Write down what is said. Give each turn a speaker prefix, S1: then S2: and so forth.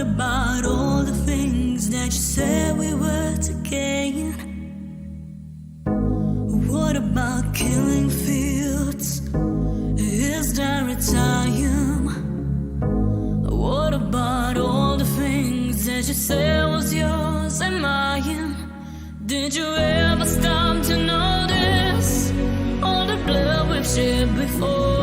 S1: about all the things that you said we were to gain? What about killing fields? Is there a time? What about all the things that you said was yours and mine? Did you ever stop to notice all the blood we've shed before?